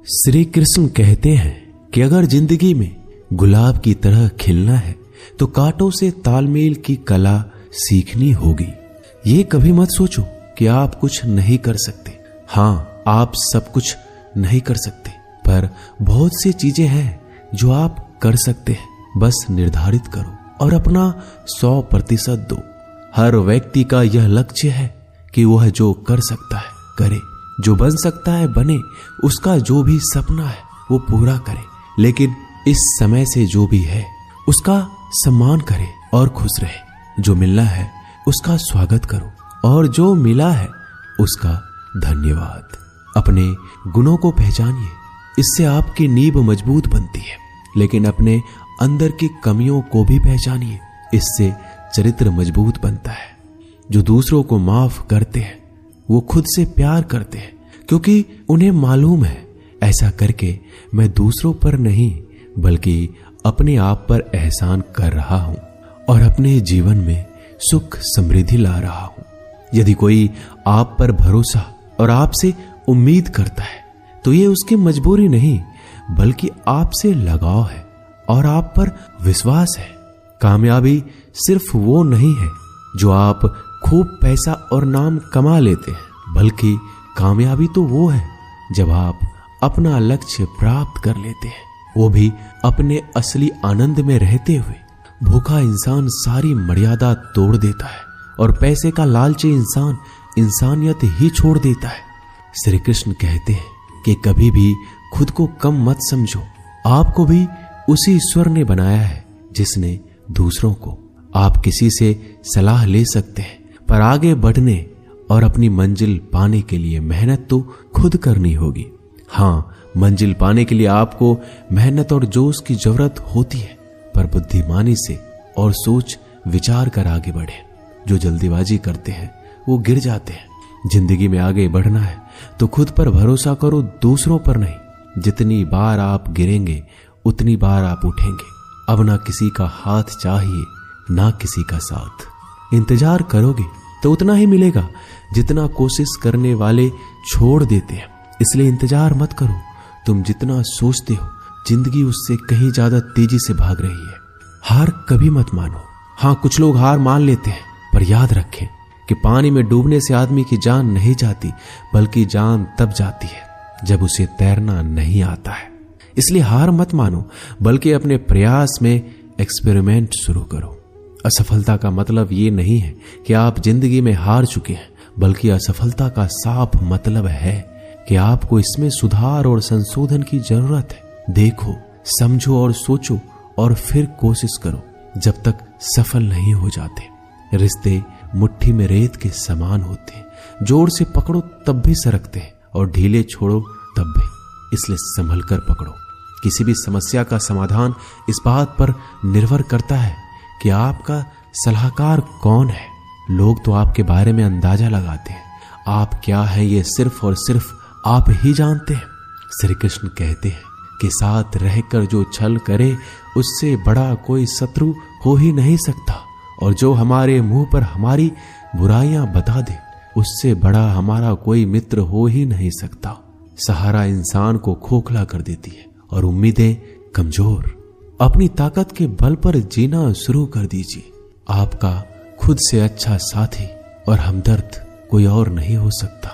श्री कृष्ण कहते हैं कि अगर जिंदगी में गुलाब की तरह खिलना है तो कांटों से तालमेल की कला सीखनी होगी। ये कभी मत सोचो कि आप कुछ नहीं कर सकते। हाँ, आप सब कुछ नहीं कर सकते, पर बहुत सी चीजें हैं जो आप कर सकते हैं। बस निर्धारित करो और अपना 100% दो। हर व्यक्ति का यह लक्ष्य है कि वह जो कर सकता है करे, जो बन सकता है बने, उसका जो भी सपना है वो पूरा करे। लेकिन इस समय से जो भी है उसका सम्मान करे और खुश रहे। जो मिलना है उसका स्वागत करो और जो मिला है उसका धन्यवाद। अपने गुणों को पहचानिए, इससे आपकी नींव मजबूत बनती है। लेकिन अपने अंदर की कमियों को भी पहचानिए, इससे चरित्र मजबूत बनता है। जो दूसरों को माफ करते हैं वो खुद से प्यार करते हैं, क्योंकि उन्हें मालूम है ऐसा करके मैं दूसरों पर नहीं बल्कि अपने आप पर एहसान कर रहा हूं और अपने जीवन में सुख समृद्धि ला रहा हूं। यदि कोई आप पर भरोसा और आपसे उम्मीद करता है तो ये उसकी मजबूरी नहीं बल्कि आपसे लगाव है और आप पर विश्वास है। कामयाबी सिर्फ वो नहीं है जो आप खूब पैसा और नाम कमा लेते हैं, बल्कि कामयाबी तो वो है जब आप अपना लक्ष्य प्राप्त कर लेते हैं, वो भी अपने असली आनंद में रहते हुए। भूखा इंसान सारी मर्यादा तोड़ देता है और पैसे का लालची इंसान इंसानियत ही छोड़ देता है। श्री कृष्ण कहते हैं कि कभी भी खुद को कम मत समझो। आपको भी उसी ईश्वर ने बनाया है जिसने दूसरों को। आप किसी से सलाह ले सकते हैं, पर आगे बढ़ने और अपनी मंजिल पाने के लिए मेहनत तो खुद करनी होगी। हाँ, मंजिल पाने के लिए आपको मेहनत और जोश की जरूरत होती है, पर बुद्धिमानी से और सोच विचार कर आगे बढ़े। जो जल्दीबाजी करते हैं वो गिर जाते हैं। जिंदगी में आगे बढ़ना है तो खुद पर भरोसा करो, दूसरों पर नहीं। जितनी बार आप गिरेंगे उतनी बार आप उठेंगे। अब ना किसी का हाथ चाहिए ना किसी का साथ। इंतजार करोगे तो उतना ही मिलेगा जितना कोशिश करने वाले छोड़ देते हैं। इसलिए इंतजार मत करो। तुम जितना सोचते हो जिंदगी उससे कहीं ज्यादा तेजी से भाग रही है। हार कभी मत मानो। हाँ, कुछ लोग हार मान लेते हैं, पर याद रखें कि पानी में डूबने से आदमी की जान नहीं जाती, बल्कि जान तब जाती है जब उसे तैरना नहीं आता है। इसलिए हार मत मानो, बल्कि अपने प्रयास में एक्सपेरिमेंट शुरू करो। असफलता का मतलब ये नहीं है कि आप जिंदगी में हार चुके हैं, बल्कि असफलता का साफ मतलब है कि आपको इसमें सुधार और संशोधन की जरूरत है। देखो, समझो और सोचो और फिर कोशिश करो जब तक सफल नहीं हो जाते। रिश्ते मुट्ठी में रेत के समान होते हैं। जोर से पकड़ो तब भी सरकते हैं और ढीले छोड़ो तब भी। इसलिए संभल कर पकड़ो। किसी भी समस्या का समाधान इस बात पर निर्भर करता है कि आपका सलाहकार कौन है। लोग तो आपके बारे में अंदाजा लगाते हैं, आप क्या है ये सिर्फ और सिर्फ आप ही जानते हैं। श्री कृष्ण कहते हैं कि साथ रहकर जो छल करे उससे बड़ा कोई शत्रु हो ही नहीं सकता, और जो हमारे मुंह पर हमारी बुराइयां बता दे उससे बड़ा हमारा कोई मित्र हो ही नहीं सकता। सहारा इंसान को खोखला कर देती है और उम्मीदें कमजोर। अपनी ताकत के बल पर जीना शुरू कर दीजिए। आपका खुद से अच्छा साथी और हमदर्द कोई और नहीं हो सकता।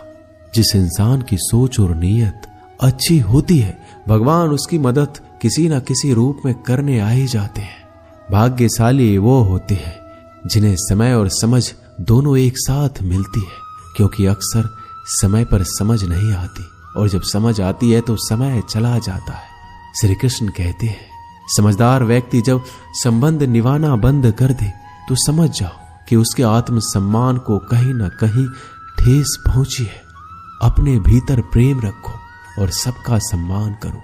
जिस इंसान की सोच और नीयत अच्छी होती है, भगवान उसकी मदद किसी न किसी रूप में करने आ ही जाते हैं। भाग्यशाली वो होते हैं जिन्हें समय और समझ दोनों एक साथ मिलती है, क्योंकि अक्सर समय पर समझ नहीं आती और जब समझ आती है तो समय चला जाता है। श्री कृष्ण कहते हैं, समझदार व्यक्ति जब संबंध निभाना बंद कर दे तो समझ जाओ कि उसके आत्मसम्मान को कहीं न कहीं ठेस पहुंची है। अपने भीतर प्रेम रखो और सबका सम्मान करो।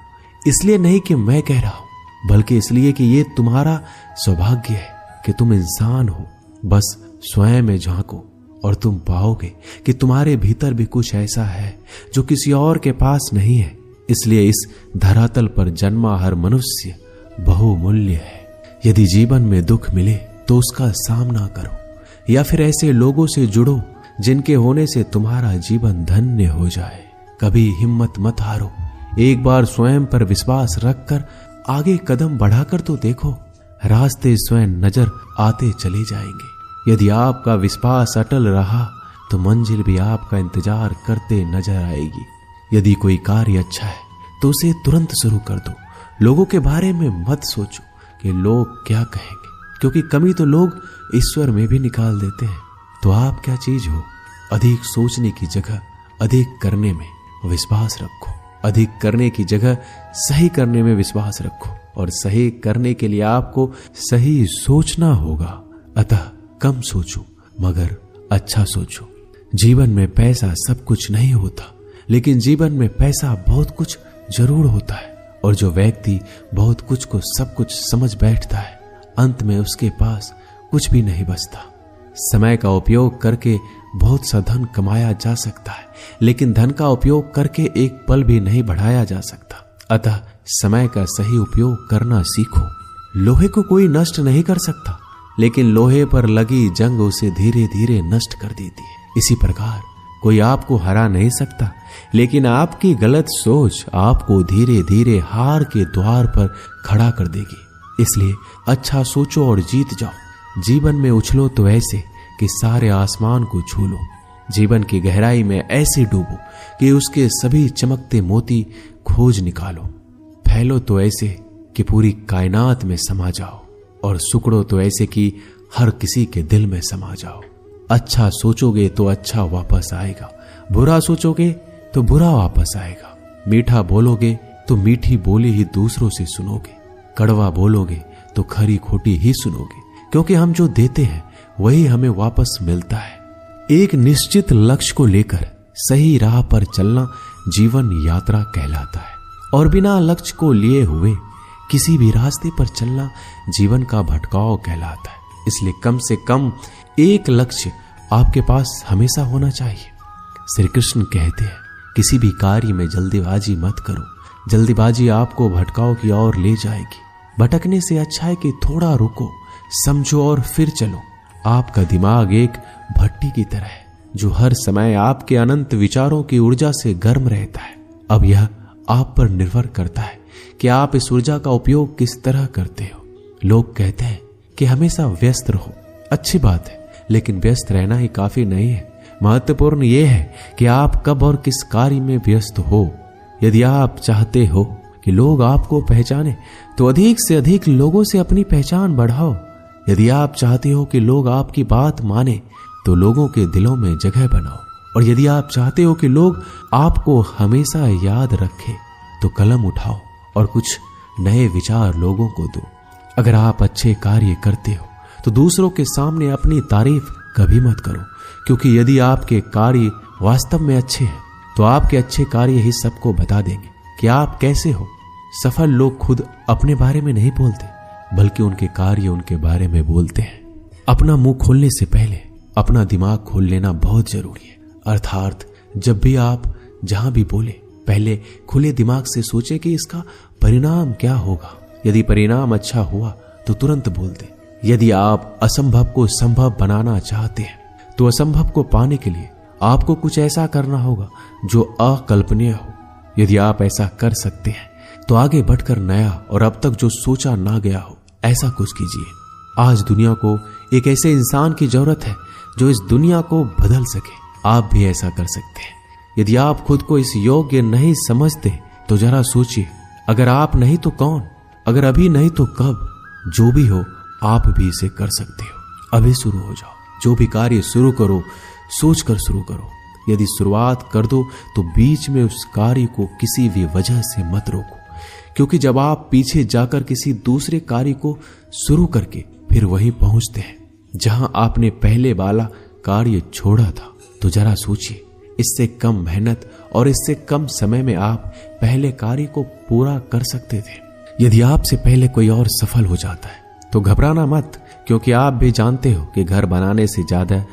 इसलिए नहीं कि मैं कह रहा हूं, बल्कि इसलिए कि ये तुम्हारा सौभाग्य है कि तुम इंसान हो। बस स्वयं में झांको और तुम पाओगे कि तुम्हारे भीतर भी कुछ ऐसा है जो किसी और के पास नहीं है। इसलिए इस धरातल पर जन्मा हर मनुष्य बहुमूल्य है। यदि जीवन में दुख मिले तो उसका सामना करो, या फिर ऐसे लोगों से जुड़ो जिनके होने से तुम्हारा जीवन धन्य हो जाए। कभी हिम्मत मत हारो, एक बार स्वयं पर विश्वास रखकर आगे कदम बढ़ाकर तो देखो, रास्ते स्वयं नजर आते चले जाएंगे। यदि आपका विश्वास अटल रहा तो मंजिल भी आपका इंतजार करते नजर आएगी। यदि कोई कार्य अच्छा है तो उसे तुरंत शुरू कर दो। लोगों के बारे में मत सोचो कि लोग क्या कहेंगे, क्योंकि कमी तो लोग ईश्वर में भी निकाल देते हैं। तो आप क्या चीज हो? अधिक सोचने की जगह अधिक करने में विश्वास रखो। अधिक करने की जगह सही करने में विश्वास रखो, और सही करने के लिए आपको सही सोचना होगा। अतः कम सोचो मगर अच्छा सोचो। जीवन में पैसा सब कुछ नहीं होता, लेकिन जीवन में पैसा बहुत कुछ जरूर होता है। और जो व्यक्ति बहुत कुछ को सब कुछ समझ बैठता है, अंत में उसके पास कुछ भी नहीं बचता। समय का उपयोग करके बहुत सा धन कमाया जा सकता है, लेकिन धन का उपयोग करके एक पल भी नहीं बढ़ाया जा सकता। अतः समय का सही उपयोग करना सीखो। लोहे को कोई नष्ट नहीं कर सकता, लेकिन लोहे पर लगी जंग उसे धीरे धीरे नष्ट कर देती है। इसी प्रकार कोई आपको हरा नहीं सकता, लेकिन आपकी गलत सोच आपको धीरे धीरे हार के द्वार पर खड़ा कर देगी। इसलिए अच्छा सोचो और जीत जाओ। जीवन में उछलो तो ऐसे कि सारे आसमान को छू लो। जीवन की गहराई में ऐसे डूबो कि उसके सभी चमकते मोती खोज निकालो। फैलो तो ऐसे कि पूरी कायनात में समा जाओ, और सुकड़ो तो ऐसे कि हर किसी के दिल में समा जाओ। अच्छा सोचोगे तो अच्छा वापस आएगा, बुरा सोचोगे तो बुरा वापस आएगा। मीठा बोलोगे तो मीठी बोली ही दूसरों से सुनोगे, कड़वा बोलोगे तो खरी खोटी ही सुनोगे, क्योंकि हम जो देते हैं वही हमें वापस मिलता है। एक निश्चित लक्ष्य को लेकर सही राह पर चलना जीवन यात्रा कहलाता है, और बिना लक्ष्य को लिए हुए किसी भी रास्ते पर चलना जीवन का भटकाव कहलाता है। इसलिए कम से कम एक लक्ष्य आपके पास हमेशा होना चाहिए। श्री कृष्ण कहते हैं, किसी भी कार्य में जल्दीबाजी मत करो। जल्दीबाजी आपको भटकाव की ओर ले जाएगी। भटकने से अच्छा है कि थोड़ा रुको, समझो और फिर चलो। आपका दिमाग एक भट्टी की तरह है जो हर समय आपके अनंत विचारों की ऊर्जा से गर्म रहता है। अब यह आप पर निर्भर करता है कि आप इस ऊर्जा का उपयोग किस तरह करते हो। लोग कहते हैं कि हमेशा व्यस्त रहो। अच्छी बात है, लेकिन व्यस्त रहना ही काफी नहीं है। महत्वपूर्ण यह है कि आप कब और किस कार्य में व्यस्त हो। यदि आप चाहते हो कि लोग आपको पहचाने तो अधिक से अधिक लोगों से अपनी पहचान बढ़ाओ। यदि आप चाहते हो कि लोग आपकी बात माने तो लोगों के दिलों में जगह बनाओ। और यदि आप चाहते हो कि लोग आपको हमेशा याद रखें तो कलम उठाओ और कुछ नए विचार लोगों को दो। अगर आप अच्छे कार्य करते हो तो दूसरों के सामने अपनी तारीफ कभी मत करो, क्योंकि यदि आपके कार्य वास्तव में अच्छे हैं तो आपके अच्छे कार्य ही सबको बता देंगे कि आप कैसे हो। सफल लोग खुद अपने बारे में नहीं बोलते, बल्कि उनके कार्य उनके बारे में बोलते हैं। अपना मुंह खोलने से पहले अपना दिमाग खोल लेना बहुत जरूरी है। अर्थात जब भी आप जहां भी बोले, पहले खुले दिमाग से सोचे कि इसका परिणाम क्या होगा। यदि परिणाम अच्छा हुआ तो तुरंत बोल दे। यदि आप असंभव को संभव बनाना चाहते हैं तो असंभव को पाने के लिए आपको कुछ ऐसा करना होगा जो अकल्पनीय हो। यदि आप ऐसा कर सकते हैं तो आगे बढ़कर नया और अब तक जो सोचा ना गया हो ऐसा कुछ कीजिए। आज दुनिया को एक ऐसे इंसान की जरूरत है जो इस दुनिया को बदल सके। आप भी ऐसा कर सकते हैं। यदि आप खुद को इस योग्य नहीं समझते तो जरा सोचिए, अगर आप नहीं तो कौन, अगर अभी नहीं तो कब। जो भी हो आप भी इसे कर सकते हो। अभी शुरू हो जाओ। जो भी कार्य शुरू करो सोच कर शुरू करो। यदि शुरुआत कर दो तो बीच में उस कार्य को किसी भी वजह से मत रोको, क्योंकि जब आप पीछे जाकर किसी दूसरे कार्य को शुरू करके फिर वहीं पहुंचते हैं जहां आपने पहले वाला कार्य छोड़ा था, तो जरा सोचिए, इससे कम मेहनत और इससे कम समय में आप पहले कार्य को पूरा कर सकते थे। यदि आपसे पहले कोई और सफल हो जाता है तो घबराना मत, क्योंकि आप भी जानते हो कि घर बनाने से ज्यादा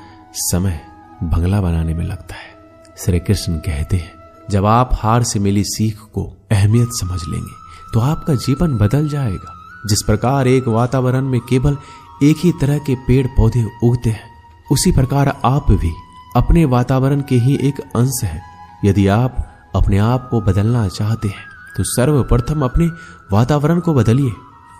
समय बंगला बनाने में लगता है। श्री कृष्ण कहते हैं, जब आप हार से मिली सीख को अहमियत समझ लेंगे तो आपका जीवन बदल जाएगा। जिस प्रकार एक वातावरण में केवल एक ही तरह के पेड़ पौधे उगते हैं, उसी प्रकार आप भी अपने वातावरण के ही एक अंश हैं। यदि आप अपने आप को बदलना चाहते हैं तो सर्वप्रथम अपने वातावरण को बदलिए।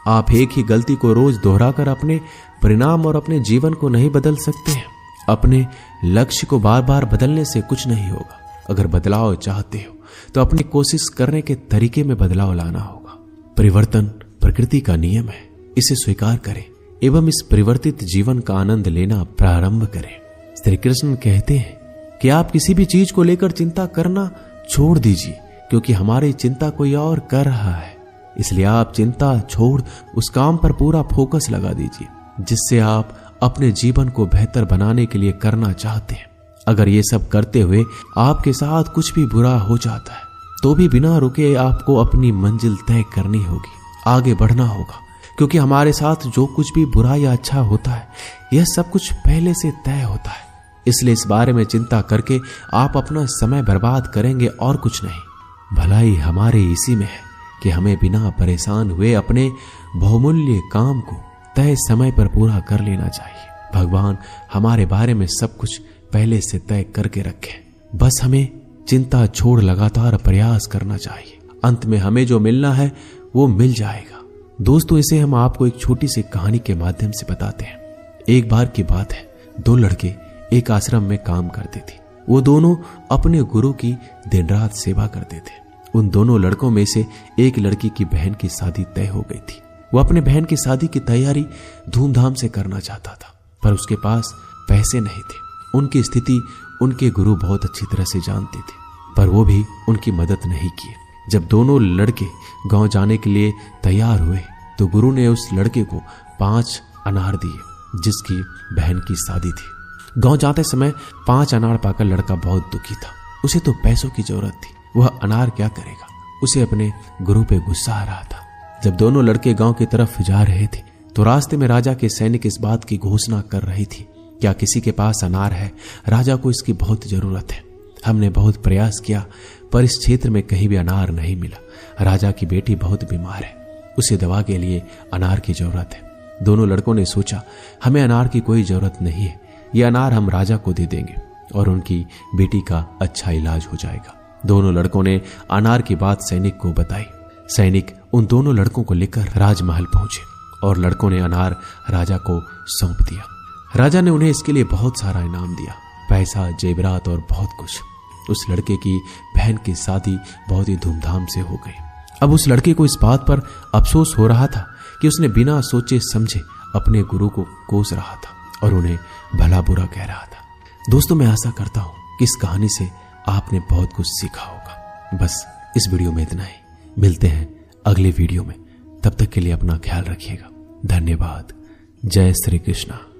आप एक ही गलती को रोज दोहराकर अपने परिणाम और अपने जीवन को नहीं बदल सकते हैं। अपने लक्ष्य को बार बार बदलने से कुछ नहीं होगा। अगर बदलाव चाहते हो तो अपनी कोशिश करने के तरीके में बदलाव लाना होगा। परिवर्तन प्रकृति का नियम है, इसे स्वीकार करें एवं इस परिवर्तित जीवन का आनंद लेना प्रारंभ करें। श्री कृष्ण कहते हैं कि आप किसी भी चीज को लेकर चिंता करना छोड़ दीजिए, क्योंकि हमारी चिंता कोई और कर रहा है। इसलिए आप चिंता छोड़ उस काम पर पूरा फोकस लगा दीजिए जिससे आप अपने जीवन को बेहतर बनाने के लिए करना चाहते हैं। अगर ये सब करते हुए आपके साथ कुछ भी बुरा हो जाता है तो भी बिना रुके आपको अपनी मंजिल तय करनी होगी, आगे बढ़ना होगा, क्योंकि हमारे साथ जो कुछ भी बुरा या अच्छा होता है यह सब कुछ पहले से तय होता है। इसलिए इस बारे में चिंता करके आप अपना समय बर्बाद करेंगे और कुछ नहीं। भलाई हमारे इसी में है कि हमें बिना परेशान हुए अपने बहुमूल्य काम को तय समय पर पूरा कर लेना चाहिए। भगवान हमारे बारे में सब कुछ पहले से तय करके रखे, बस हमें चिंता छोड़ लगातार प्रयास करना चाहिए। अंत में हमें जो मिलना है वो मिल जाएगा। दोस्तों, इसे हम आपको एक छोटी सी कहानी के माध्यम से बताते हैं। एक बार की बात है, दो लड़के एक आश्रम में काम करते थे। वो दोनों अपने गुरु की दिन रात सेवा करते थे। उन दोनों लड़कों में से एक लड़की की बहन की शादी तय हो गई थी। वो अपने बहन की शादी की तैयारी धूमधाम से करना चाहता था, पर उसके पास पैसे नहीं थे। उनकी स्थिति उनके गुरु बहुत अच्छी तरह से जानते थे, पर वो भी उनकी मदद नहीं किए। जब दोनों लड़के गांव जाने के लिए तैयार हुए तो गुरु ने उस लड़के को 5 अनार दिए जिसकी बहन की शादी थी। गांव जाते समय 5 अनार पाकर लड़का बहुत दुखी था। उसे तो पैसों की जरूरत थी, वह अनार क्या करेगा। उसे अपने गुरु पे गुस्सा आ रहा था। जब दोनों लड़के गांव की तरफ जा रहे थे तो रास्ते में राजा के सैनिक इस बात की घोषणा कर रही थी, क्या किसी के पास अनार है? राजा को इसकी बहुत जरूरत है। हमने बहुत प्रयास किया पर इस क्षेत्र में कहीं भी अनार नहीं मिला। राजा की बेटी बहुत बीमार है, उसे दवा के लिए अनार की जरूरत है। दोनों लड़कों ने सोचा, हमें अनार की कोई जरूरत नहीं है, ये अनार हम राजा को दे देंगे और उनकी बेटी का अच्छा इलाज हो जाएगा। दोनों लड़कों ने अनार की बात सैनिक को बताई। सैनिक उन दोनों लड़कों को लेकर राजमहल पहुंचे और लड़कों ने अनार राजा को सौंप दिया। राजा ने उन्हें इसके लिए बहुत सारा इनाम दिया, पैसा, जेवरात और बहुत कुछ। उस लड़के की बहन की शादी बहुत ही धूमधाम से हो गई। अब उस लड़के को इस बात पर अफसोस हो रहा था कि उसने बिना सोचे समझे अपने गुरु को कोस रहा था और उन्हें भला बुरा कह रहा था। दोस्तों, मैं आशा करता हूं कि इस कहानी से आपने बहुत कुछ सीखा होगा। बस इस वीडियो में इतना ही। मिलते हैं अगले वीडियो में, तब तक के लिए अपना ख्याल रखिएगा। धन्यवाद। जय श्री कृष्ण।